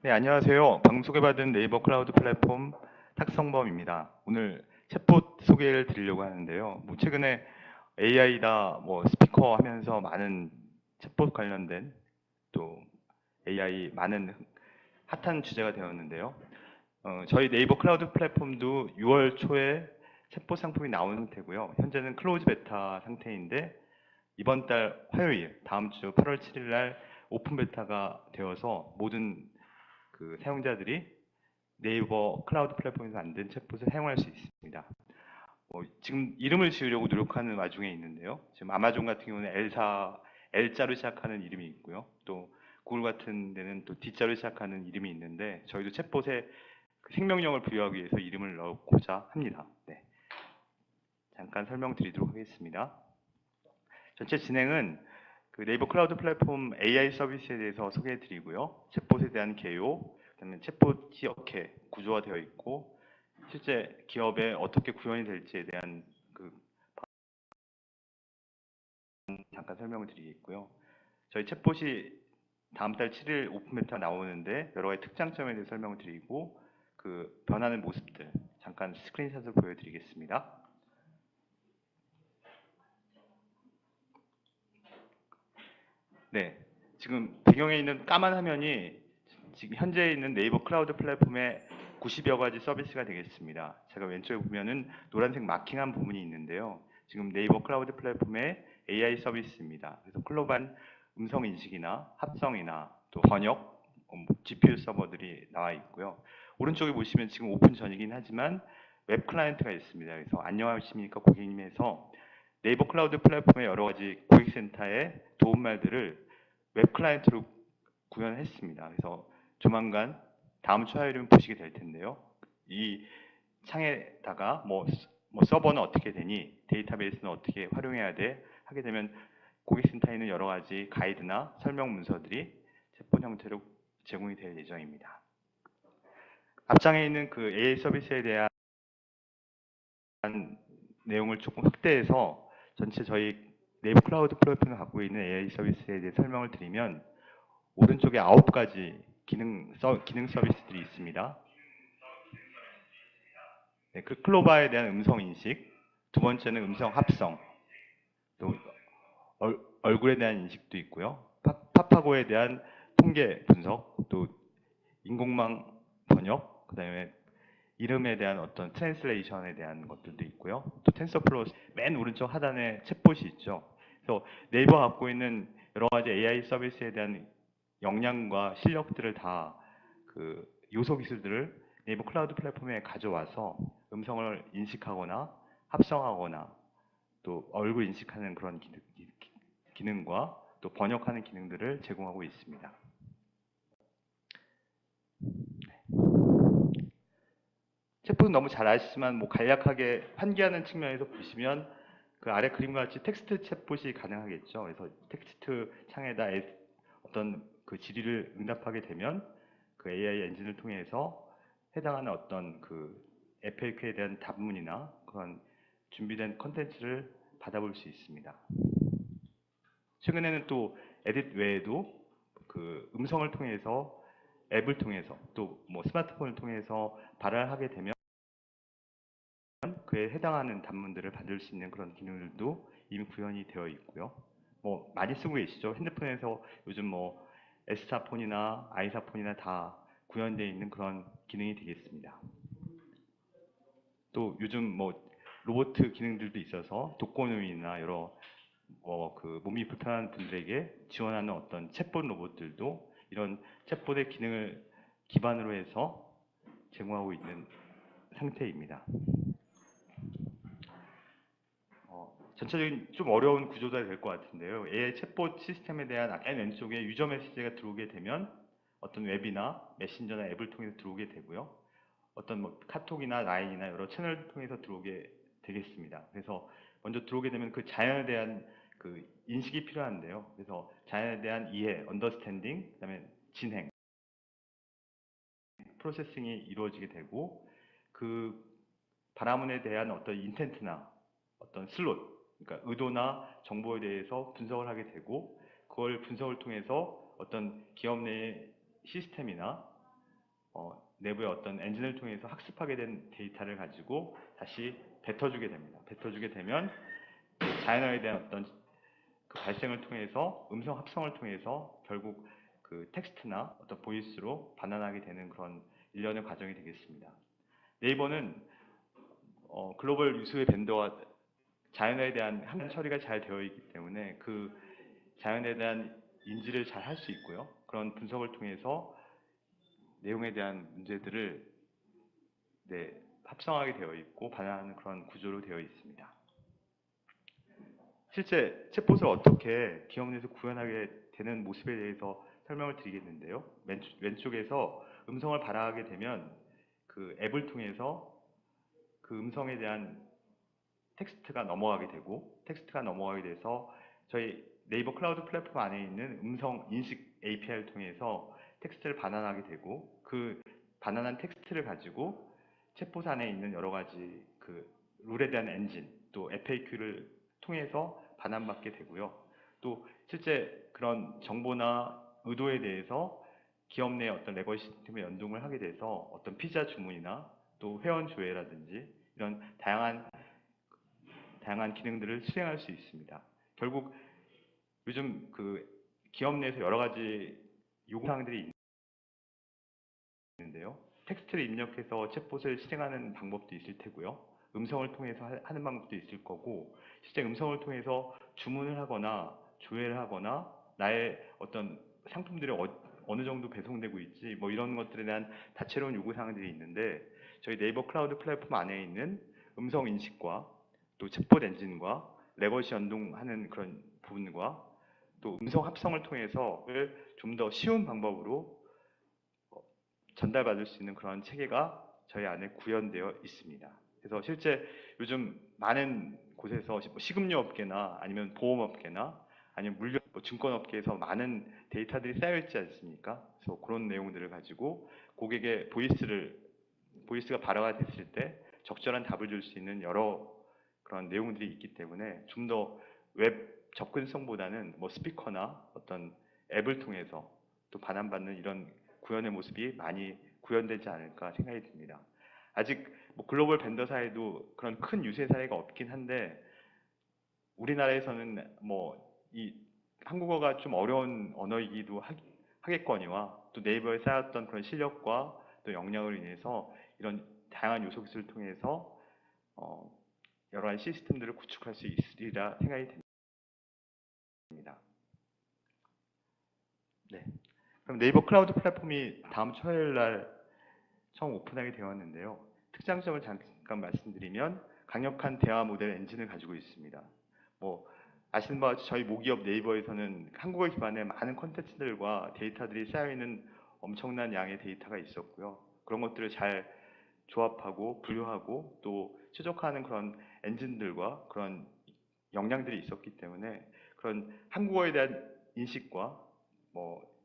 네, 안녕하세요. 방송 소개받은 네이버 클라우드 플랫폼 탁성범입니다. 오늘 챗봇 소개를 드리려고 하는데요. 최근에 AI다, 스피커 하면서 많은 챗봇 관련된 또 AI 많은 핫한 주제가 되었는데요. 저희 네이버 클라우드 플랫폼도 6월 초에 챗봇 상품이 나온 상태고요. 현재는 클로즈 베타 상태인데 이번 달 화요일, 다음 주 8월 7일 날 오픈 베타가 되어서 모든 사용자들이 네이버 클라우드 플랫폼에서 만든 챗봇을 사용할 수 있습니다. 지금 이름을 지으려고 노력하는 와중에 있는데요. 지금 아마존 같은 경우는 L자로 시작하는 이름이 있고요. 또 구글 같은 데는 또 D자로 시작하는 이름이 있는데 저희도 챗봇에 그 생명력을 부여하기 위해서 이름을 넣고자 합니다. 네, 잠깐 설명드리도록 하겠습니다. 전체 진행은 그 네이버 클라우드 플랫폼 AI 서비스에 대해서 소개해드리고요. 챗봇에 대한 개요, 그다음에 챗봇이 어떻게 구조화되어 있고 실제 기업에 어떻게 구현이 될지에 대한 그 잠깐 설명을 드리겠고요. 저희 챗봇이 다음 달 7일 오픈 베타 나오는데 여러 가지 특장점에 대해 설명을 드리고 그 변하는 모습들 잠깐 스크린샷을 보여드리겠습니다. 네, 지금 배경에 있는 까만 화면이 지금 현재 있는 네이버 클라우드 플랫폼의 90여 가지 서비스가 되겠습니다. 제가 왼쪽에 보면은 노란색 마킹한 부분이 있는데요. 지금 네이버 클라우드 플랫폼의 AI 서비스입니다. 그래서 글로벌 음성 인식이나 합성이나 또 번역, GPU 서버들이 나와 있고요. 오른쪽에 보시면 지금 오픈 전이긴 하지만 웹 클라이언트가 있습니다. 그래서 안녕하십니까 고객님에서 네이버 클라우드 플랫폼의 여러 가지 고객센터의 도움말들을 웹 클라이언트로 구현했습니다. 그래서 조만간 다음 주 화요일이면 보시게 될 텐데요. 이 창에다가 서버는 어떻게 되니, 데이터베이스는 어떻게 활용해야 돼 하게 되면 고객센터에 있는 여러 가지 가이드나 설명 문서들이 챗봇 형태로 제공이 될 예정입니다. 앞장에 있는 그 AI 서비스에 대한 내용을 조금 확대해서 전체 저희 네이버 클라우드 플랫폼을 갖고 있는 AI 서비스에 대해 설명을 드리면 오른쪽에 9가지 기능 서비스들이 있습니다. 네, 그 클로바에 대한 음성 인식, 두 번째는 음성 합성, 또 얼굴에 대한 인식도 있고요. 파파고에 대한 통계 분석, 또 인공망 번역, 그다음에 이름에 대한 어떤 트랜슬레이션에 대한 것들도 있고요. 또 텐서플로우 맨 오른쪽 하단에 챗봇이 있죠. 그래서 네이버 갖고 있는 여러 가지 AI 서비스에 대한 역량과 실력들을 다 그 요소 기술들을 네이버 클라우드 플랫폼에 가져와서 음성을 인식하거나 합성하거나 또 얼굴 인식하는 그런 기능과 또 번역하는 기능들을 제공하고 있습니다. 챗봇은 너무 잘 아시지만 간략하게 환기하는 측면에서 보시면 그 아래 그림과 같이 텍스트 챗봇이 가능하겠죠. 그래서 텍스트 창에다 어떤 그 질의를 응답하게 되면 그 AI 엔진을 통해서 해당하는 어떤 그 FAQ에 대한 답문이나 그런 준비된 컨텐츠를 받아볼 수 있습니다. 최근에는 또 에딧 외에도 그 음성을 통해서 앱을 통해서 또 스마트폰을 통해서 발화를 하게 되면 그에 해당하는 단문들을 받을 수 있는 그런 기능들도 이미 구현이 되어 있고요. 많이 쓰고 계시죠? 핸드폰에서 요즘 S사폰이나 I사폰이나 다 구현되어 있는 그런 기능이 되겠습니다. 또 요즘 로봇 기능들도 있어서 독거노인이나 여러 그 몸이 불편한 분들에게 지원하는 어떤 챗봇 로봇들도 이런 챗봇의 기능을 기반으로 해서 제공하고 있는 상태입니다. 전체적인 좀 어려운 구조가 될 것 같은데요. AI 챗봇 시스템에 대한 맨 왼쪽에 유저 메시지가 들어오게 되면 어떤 웹이나 메신저나 앱을 통해서 들어오게 되고요. 어떤 카톡이나 라인이나 여러 채널을 통해서 들어오게 되겠습니다. 그래서 먼저 들어오게 되면 그 자연에 대한 그 인식이 필요한데요. 그래서 자연에 대한 이해, 언더스탠딩, 그다음에 진행, 프로세싱이 이루어지게 되고 그 바라문에 대한 어떤 인텐트나 어떤 슬롯, 그러니까 의도나 정보에 대해서 분석을 하게 되고 그걸 분석을 통해서 어떤 기업 내의 시스템이나 내부의 어떤 엔진을 통해서 학습하게 된 데이터를 가지고 다시 뱉어주게 됩니다. 뱉어주게 되면 자연어에 대한 어떤 그 발생을 통해서 음성 합성을 통해서 결국 그 텍스트나 어떤 보이스로 반환하게 되는 그런 일련의 과정이 되겠습니다. 네이버는 글로벌 유수의 밴더와 자연어에 대한 함량 처리가 잘 되어 있기 때문에 그 자연에 대한 인지를 잘 할 수 있고요. 그런 분석을 통해서 내용에 대한 문제들을 합성하게 되어 있고 반환하는 그런 구조로 되어 있습니다. 실제 챗봇을 어떻게 기업 내에서 구현하게 되는 모습에 대해서 설명을 드리겠는데요. 왼쪽에서 음성을 발화하게 되면 그 앱을 통해서 그 음성에 대한 텍스트가 넘어가게 되고, 텍스트가 넘어가게 돼서 저희 네이버 클라우드 플랫폼 안에 있는 음성 인식 API를 통해서 텍스트를 반환하게 되고, 그 반환한 텍스트를 가지고 챗봇 안에 있는 여러 가지 그 룰에 대한 엔진, 또 FAQ를 통해서 반환받게 되고요. 또 실제 그런 정보나 의도에 대해서 기업 내 어떤 레거시 시스템에 연동을 하게 돼서 어떤 피자 주문이나 또 회원 조회라든지 이런 다양한 기능들을 수행할 수 있습니다. 결국 요즘 그 기업 내에서 여러 가지 요구사항들이 있는데요. 텍스트를 입력해서 챗봇을 실행하는 방법도 있을 테고요. 음성을 통해서 하는 방법도 있을 거고, 실제 음성을 통해서 주문을 하거나 조회를 하거나 나의 어떤 상품들이 어느 정도 배송되고 있지, 뭐 이런 것들에 대한 다채로운 요구사항들이 있는데, 저희 네이버 클라우드 플랫폼 안에 있는 음성 인식과 또 챗봇 엔진과 레거시 연동하는 그런 부분과 또 음성 합성을 통해서 좀 더 쉬운 방법으로 전달받을 수 있는 그런 체계가 저희 안에 구현되어 있습니다. 그래서 실제 요즘 많은 곳에서 식음료 업계나 아니면 보험업계나 아니면 물류, 증권업계에서 많은 데이터들이 쌓여 있지 않습니까? 그래서 그런 내용들을 가지고 고객의 보이스가 발화가 됐을 때 적절한 답을 줄 수 있는 여러 그런 내용들이 있기 때문에 좀 더 웹 접근성보다는 뭐 스피커나 어떤 앱을 통해서 또 반환받는 이런 구현의 모습이 많이 구현되지 않을까 생각이 듭니다. 아직 뭐 글로벌 벤더 사이도 그런 큰 유세 사례가 없긴 한데 우리나라에서는 뭐 이 한국어가 좀 어려운 언어이기도 하겠거니와 또 네이버에 쌓였던 그런 실력과 또 역량을 인해서 이런 다양한 요소 기술을 통해서 여러 가지 시스템들을 구축할 수 있으리라 생각이 됩니다. 네. 그럼 네이버 클라우드 플랫폼이 다음 주 화요일 날 처음 오픈하게 되었는데요. 특장점을 잠깐 말씀드리면 강력한 대화 모델 엔진을 가지고 있습니다. 뭐 아시는 바와 같이 저희 모기업 네이버에서는 한국어 기반의 많은 콘텐츠들과 데이터들이 쌓여있는 엄청난 양의 데이터가 있었고요. 그런 것들을 잘 조합하고 분류하고 또 최적화하는 그런 엔진들과 그런 역량들이 있었기 때문에 그런 한국어에 대한 인식과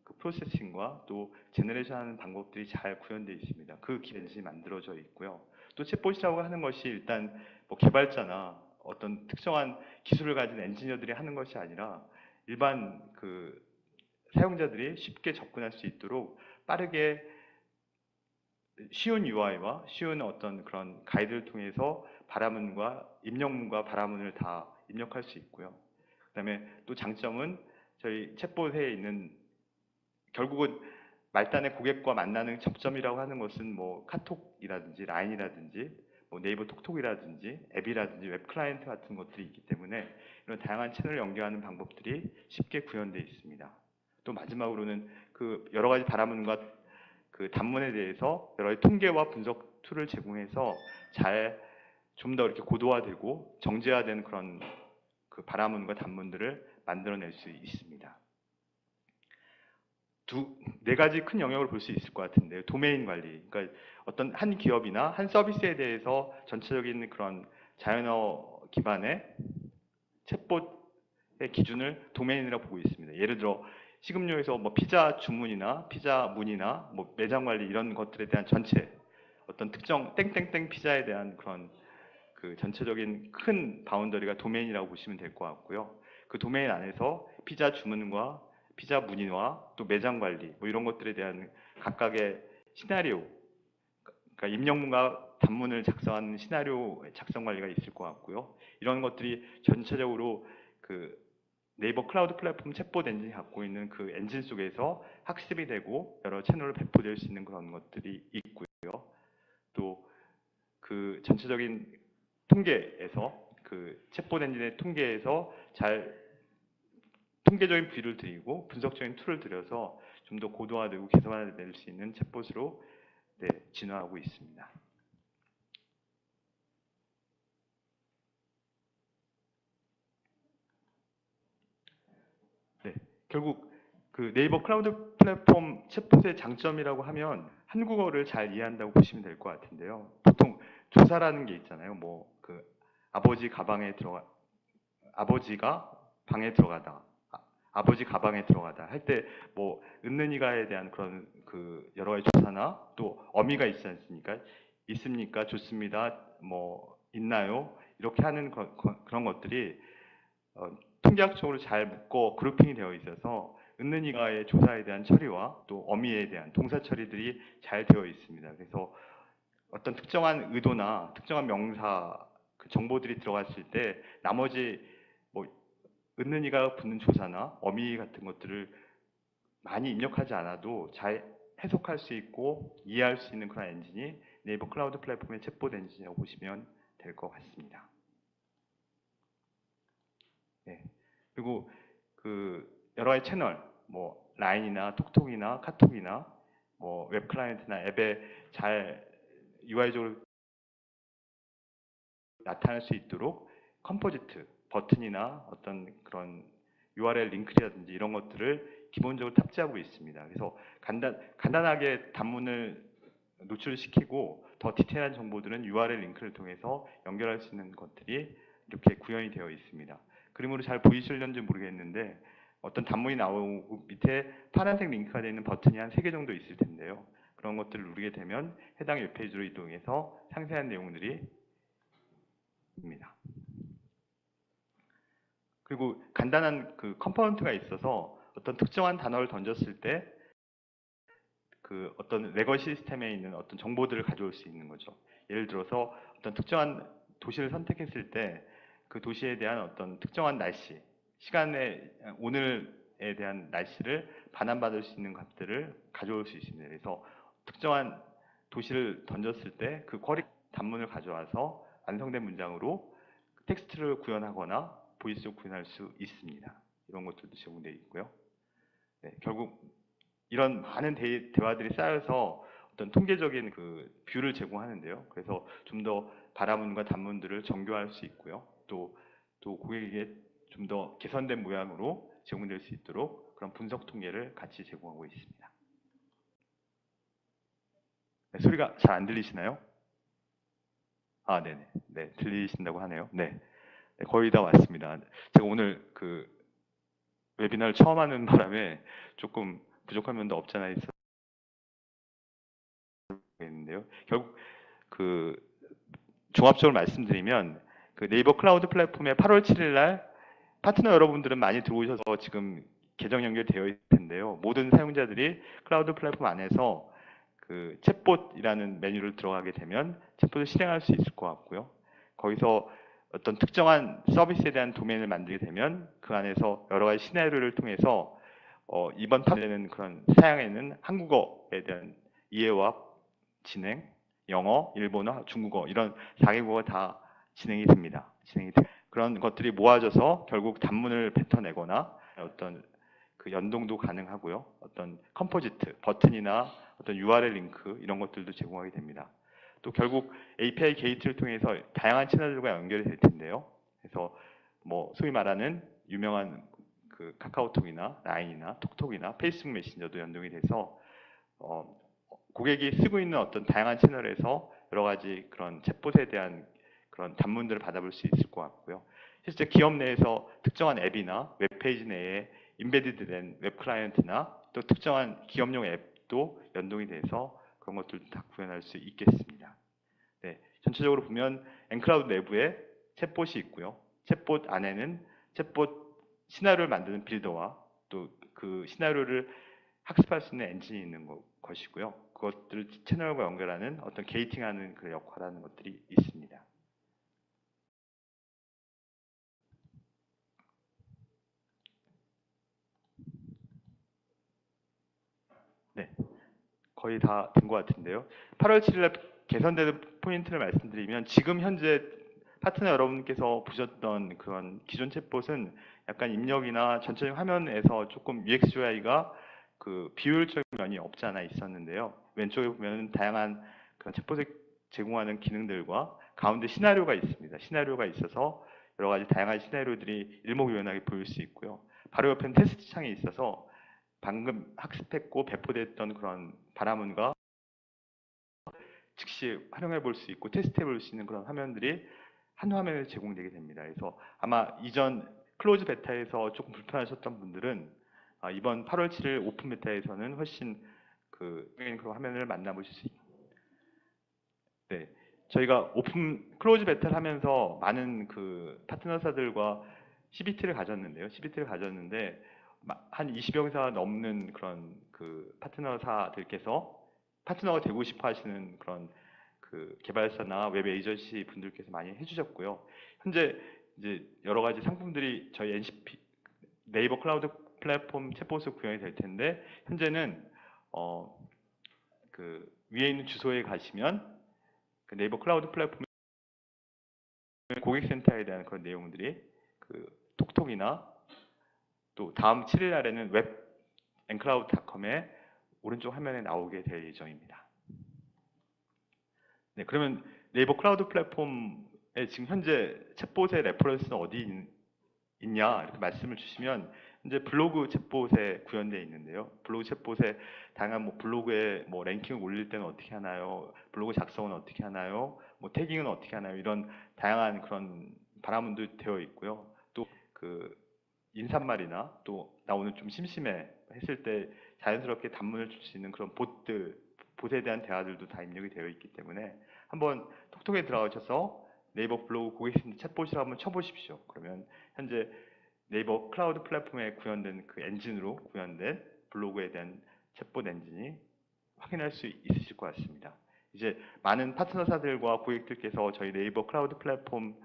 그 프로세싱과 또 제너레이션하는 방법들이 잘 구현되어 있습니다. 그 기반이 만들어져 있고요. 또 챗봇이라고 하는 것이 일단 뭐 개발자나 어떤 특정한 기술을 가진 엔지니어들이 하는 것이 아니라 일반 그 사용자들이 쉽게 접근할 수 있도록 빠르게 쉬운 UI와 쉬운 어떤 그런 가이드를 통해서 입력문과 발화문을 다 입력할 수 있고요. 그다음에 또 장점은 저희 챗봇에 있는 결국은 말단의 고객과 만나는 접점이라고 하는 것은 뭐 카톡이라든지 라인이라든지 뭐 네이버 톡톡이라든지 앱이라든지 웹 클라이언트 같은 것들이 있기 때문에 이런 다양한 채널을 연결하는 방법들이 쉽게 구현되어 있습니다. 또 마지막으로는 그 여러 가지 발화문과 그 단문에 대해서 여러 가지 통계와 분석 툴을 제공해서 좀 더 이렇게 고도화되고 정제화된 그런 그 발화문과 단문들을 만들어낼 수 있습니다. 네 가지 큰 영역을 볼 수 있을 것 같은데요. 도메인 관리. 그러니까 어떤 한 기업이나 한 서비스에 대해서 전체적인 그런 자연어 기반의 챗봇의 기준을 도메인이라고 보고 있습니다. 예를 들어 식음료에서 뭐 피자 주문이나 피자 문의나 뭐 매장 관리 이런 것들에 대한 전체 어떤 특정 땡땡땡 피자에 대한 그런 그 전체적인 큰 바운더리가 도메인이라고 보시면 될 것 같고요. 그 도메인 안에서 피자 주문과 피자 문의와 또 매장 관리 뭐 이런 것들에 대한 각각의 시나리오, 그러니까 입력문과 단문을 작성하는 시나리오 작성 관리가 있을 것 같고요. 이런 것들이 전체적으로 그 네이버 클라우드 플랫폼 챗봇 엔진이 갖고 있는 그 엔진 속에서 학습이 되고 여러 채널로 배포될 수 있는 그런 것들이 있고요. 또 그 전체적인 통계에서 그 챗봇 엔진의 통계에서 잘 통계적인 비율을 드리고 분석적인 툴을 들여서 좀 더 고도화되고 개선화될 수 있는 챗봇으로 진화하고 있습니다. 네, 결국 그 네이버 클라우드 플랫폼 챗봇의 장점이라고 하면 한국어를 잘 이해한다고 보시면 될 것 같은데요. 보통 조사라는 게 있잖아요. 뭐 그 아버지가 방에 들어가다, 아버지 가방에 들어가다 할 때 뭐 은는이가에 대한 그런 그 여러 가지 조사나 또 어미가 있지 않습니까? 있습니까? 좋습니다. 뭐 있나요? 이렇게 하는 그런 것들이 통계학적으로 잘 묶어 그룹핑이 되어 있어서 은는이가의 조사에 대한 처리와 또 어미에 대한 동사 처리들이 잘 되어 있습니다. 그래서 어떤 특정한 의도나 특정한 명사 그 정보들이 들어갔을 때 나머지 뭐 은는이가 붙는 조사나 어미 같은 것들을 많이 입력하지 않아도 잘 해석할 수 있고 이해할 수 있는 그런 엔진이 네이버 클라우드 플랫폼의 챗봇 엔진이라고 보시면 될 것 같습니다. 네. 그리고 그 여러 가지 채널, 뭐 라인이나 톡톡이나 카톡이나 뭐 웹 클라이언트나 앱에 잘 UI적으로 나타날 수 있도록 컴포지트, 버튼이나 어떤 그런 URL 링크라든지 이런 것들을 기본적으로 탑재하고 있습니다. 그래서 간단하게 단문을 노출시키고 더 디테일한 정보들은 URL 링크를 통해서 연결할 수 있는 것들이 이렇게 구현이 되어 있습니다. 그림으로 잘 보이실는지 모르겠는데 어떤 단문이 나오고 밑에 파란색 링크가 되어 있는 버튼이 한 3개 정도 있을 텐데요. 그런 것들을 누르게 되면 해당 웹페이지로 이동해서 상세한 내용들이 입니다. 그리고 간단한 그 컴포넌트가 있어서 어떤 특정한 단어를 던졌을 때 그 어떤 레거 시스템에 있는 어떤 정보들을 가져올 수 있는 거죠. 예를 들어서 어떤 특정한 도시를 선택했을 때 그 도시에 대한 어떤 특정한 날씨, 시간에 오늘에 대한 날씨를 반환받을 수 있는 값들을 가져올 수 있습니다. 그래서 특정한 도시를 던졌을 때 그 쿼리 단문을 가져와서 완성된 문장으로 텍스트를 구현하거나 보이스로 구현할 수 있습니다. 이런 것들도 제공되어 있고요. 네, 결국 이런 많은 대화들이 쌓여서 어떤 통계적인 그 뷰를 제공하는데요. 그래서 좀 더 발화문과 단문들을 정교할 수 있고요. 또 고객에게 좀 더 개선된 모양으로 제공될 수 있도록 그런 분석 통계를 같이 제공하고 있습니다. 네, 소리가 잘 안 들리시나요? 아, 네네. 네, 들리신다고 하네요. 네. 네, 거의 다 왔습니다. 제가 오늘 그 웨비나를 처음 하는 바람에 조금 부족한 면도 없지 않아 있었는데요. 결국 그 종합적으로 말씀드리면 그 네이버 클라우드 플랫폼에 8월 7일 날 파트너 여러분들은 많이 들어오셔서 지금 계정 연결되어 있을 텐데요. 모든 사용자들이 클라우드 플랫폼 안에서 그 챗봇이라는 메뉴를 들어가게 되면 챗봇을 실행할 수 있을 것 같고요. 거기서 어떤 특정한 서비스에 대한 도메인을 만들게 되면 그 안에서 여러 가지 시나리오를 통해서 이번 판에는 그런 사양에는 한국어에 대한 이해와 진행, 영어, 일본어, 중국어 이런 4개국어가 다 진행이 됩니다. 그런 것들이 모아져서 결국 단문을 뱉어내거나 어떤 그 연동도 가능하고요. 어떤 컴포지트, 버튼이나 어떤 URL 링크 이런 것들도 제공하게 됩니다. 또 결국 API 게이트를 통해서 다양한 채널들과 연결이 될 텐데요. 그래서 뭐 소위 말하는 유명한 그 카카오톡이나 라인이나 톡톡이나 페이스북 메신저도 연동이 돼서 고객이 쓰고 있는 어떤 다양한 채널에서 여러 가지 그런 챗봇에 대한 그런 단문들을 받아볼 수 있을 것 같고요. 실제 기업 내에서 특정한 앱이나 웹페이지 내에 인베디드된 웹 클라이언트나 또 특정한 기업용 앱도 연동이 돼서 그런 것들도 다 구현할 수 있겠습니다. 네, 전체적으로 보면 엔클라우드 내부에 챗봇이 있고요. 챗봇 안에는 챗봇 시나리오를 만드는 빌더와 또 그 시나리오를 학습할 수 있는 엔진이 있는 것이고요. 그것들을 채널과 연결하는 어떤 게이팅하는 그 역할을 하는 것들이 있습니다. 네, 거의 다 된 것 같은데요. 8월 7일 개선되는 포인트를 말씀드리면 지금 현재 파트너 여러분께서 보셨던 그런 기존 챗봇은 약간 입력이나 전체적인 화면에서 조금 UX UI가 그 비효율적인 면이 없지 않아 있었는데요. 왼쪽에 보면 다양한 그런 챗봇에 제공하는 기능들과 가운데 시나리오가 있습니다. 시나리오가 있어서 여러 가지 다양한 시나리오들이 일목요연하게 보일 수 있고요. 바로 옆에는 테스트 창이 있어서 방금 학습했고 배포됐던 그런 바라문과 즉시 활용해 볼 수 있고 테스트해 볼 수 있는 그런 화면들이 한 화면에 제공되게 됩니다. 그래서 아마 이전 클로즈 베타에서 조금 불편하셨던 분들은 이번 8월 7일 오픈 베타에서는 훨씬 그런 화면을 만나보실 수 있습니다. 네, 저희가 오픈 클로즈 베타를 하면서 많은 그 파트너사들과 CBT를 가졌는데요. CBT를 가졌는데 한 20여 회사 넘는 그런 그 파트너사들께서 파트너가 되고 싶어 하시는 그런 그 개발사나 웹 에이전시 분들께서 많이 해주셨고요. 현재 이제 여러 가지 상품들이 저희 NCP 네이버 클라우드 플랫폼 챗봇으로 구현이 될 텐데 현재는 그 위에 있는 주소에 가시면 그 네이버 클라우드 플랫폼 고객센터에 대한 그런 내용들이 그 톡톡이나 또 다음 7일 날에는 웹 엠클라우드.com의 오른쪽 화면에 나오게 될 예정입니다. 네, 그러면 네이버 클라우드 플랫폼에 지금 현재 챗봇의 레퍼런스는 어디 있냐 이렇게 말씀을 주시면 현재 블로그 챗봇에 구현되어 있는데요. 블로그 챗봇에 다양한 뭐 블로그에 뭐 랭킹을 올릴 때는 어떻게 하나요? 블로그 작성은 어떻게 하나요? 뭐 태깅은 어떻게 하나요? 이런 다양한 그런 바라문도 되어 있고요. 또 그 인사말이나 또 나 오늘 좀 심심해 했을 때 자연스럽게 단문을 줄 수 있는 그런 봇에 대한 대화들도 다 입력이 되어 있기 때문에 한번 톡톡에 들어가셔서 네이버 블로그 고객센터 챗봇이라고 한번 쳐보십시오. 그러면 현재 네이버 클라우드 플랫폼에 구현된 그 엔진으로 구현된 블로그에 대한 챗봇 엔진이 확인할 수 있으실 것 같습니다. 이제 많은 파트너사들과 고객들께서 저희 네이버 클라우드 플랫폼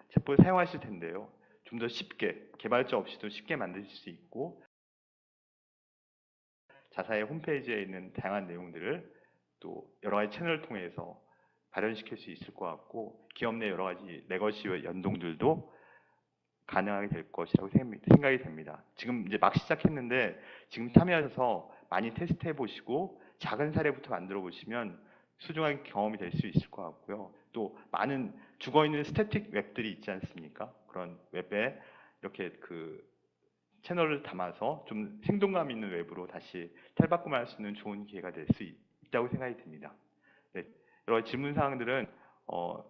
챗봇을 사용하실 텐데요. 좀 더 쉽게 개발자 없이도 쉽게 만드실 수 있고 자사의 홈페이지에 있는 다양한 내용들을 또 여러 가지 채널을 통해서 발현시킬 수 있을 것 같고 기업 내 여러 가지 레거시와 연동들도 가능하게 될 것이라고 생각이 됩니다. 지금 이제 막 시작했는데 지금 참여하셔서 많이 테스트해 보시고 작은 사례부터 만들어 보시면 소중한 경험이 될 수 있을 것 같고요. 또 많은 죽어 있는 스태틱 웹들이 있지 않습니까? 그런 웹에 이렇게 그 채널을 담아서 좀 생동감 있는 웹으로 다시 탈바꿈할 수 있는 좋은 기회가 될 수 있다고 생각이 듭니다. 네, 여러 질문 사항들은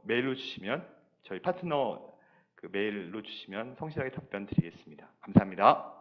메일로 주시면 저희 파트너 그 메일로 주시면 성실하게 답변 드리겠습니다. 감사합니다.